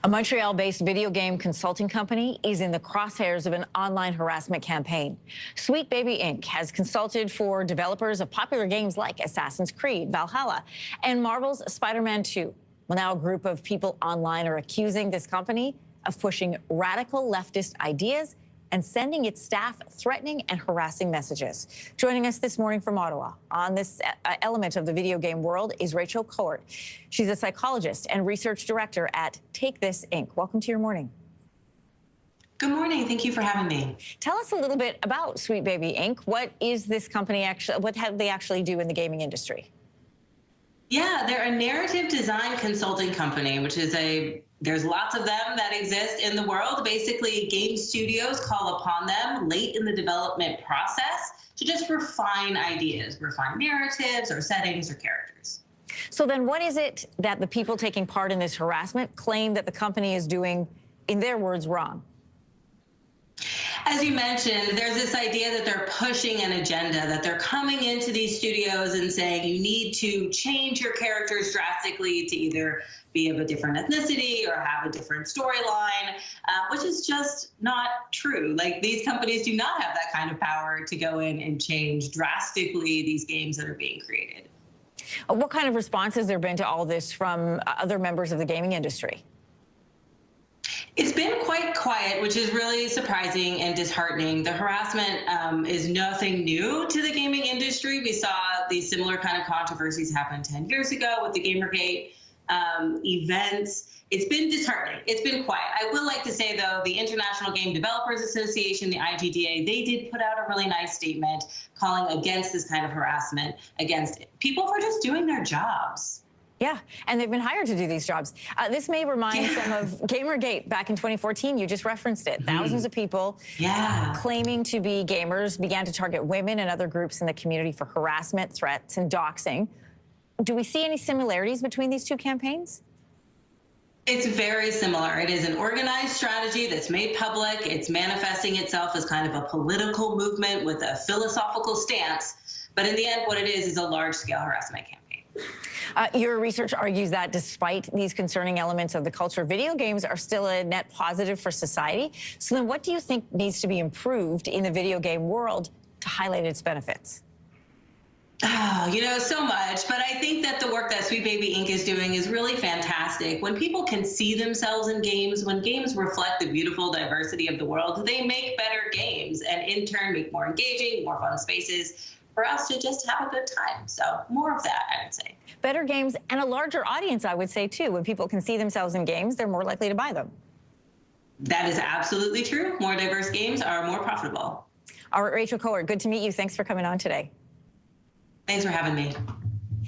A Montreal-based video game consulting company is in the crosshairs of an online harassment campaign. Sweet Baby Inc. has consulted for developers of popular games like Assassin's Creed, Valhalla, and Marvel's Spider-Man 2. Well, now a group of people online are accusing this company of pushing radical leftist ideas and sending its staff threatening and harassing messages. Joining us this morning from Ottawa on this element of the video game world is Rachel Kowert. She's a psychologist and research director at Take This Inc. Welcome to your morning. Good morning. Thank you for having me. Tell us a little bit about Sweet Baby Inc. What is this company actually? What have they actually do in the gaming industry? Yeah, they're a narrative design consulting company, which is there's lots of them that exist in the world. Basically, game studios call upon them late in the development process to just refine ideas, refine narratives or settings or characters. So then what is it that the people taking part in this harassment claim that the company is doing, in their words, wrong? As you mentioned, there's this idea that they're pushing an agenda, that they're coming into these studios and saying you need to change your characters drastically to either be of a different ethnicity or have a different storyline, which is just not true. Like, these companies do not have that kind of power to go in and change drastically these games that are being created. What kind of response has there been to all this from other members of the gaming industry? It's been quite quiet, which is really surprising and disheartening. The harassment is nothing new to the gaming industry. We saw these similar kind of controversies happen 10 years ago with the Gamergate events. It's been disheartening. It's been quiet. I would like to say, though, the International Game Developers Association, the IGDA, they did put out a really nice statement calling against this kind of harassment, against people for just doing their jobs. Yeah, and they've been hired to do these jobs. This may remind some of Gamergate back in 2014. You just referenced it. Thousands of people claiming to be gamers began to target women and other groups in the community for harassment, threats, and doxing. Do we see any similarities between these two campaigns? It's very similar. It is an organized strategy that's made public. It's manifesting itself as kind of a political movement with a philosophical stance. But in the end, what it is a large-scale harassment campaign. Your research argues that despite these concerning elements of the culture, video games are still a net positive for society. So then what do you think needs to be improved in the video game world to highlight its benefits? Oh, you know, so much. But I think that the work that Sweet Baby Inc. is doing is really fantastic. When people can see themselves in games, when games reflect the beautiful diversity of the world, they make better games and in turn make more engaging, more fun spaces for us to just have a good time. So more of that, I would say. Better games and a larger audience, I would say, too. When people can see themselves in games, they're more likely to buy them. That is absolutely true. More diverse games are more profitable. All right, Rachel Kowert, good to meet you. Thanks for coming on today. Thanks for having me.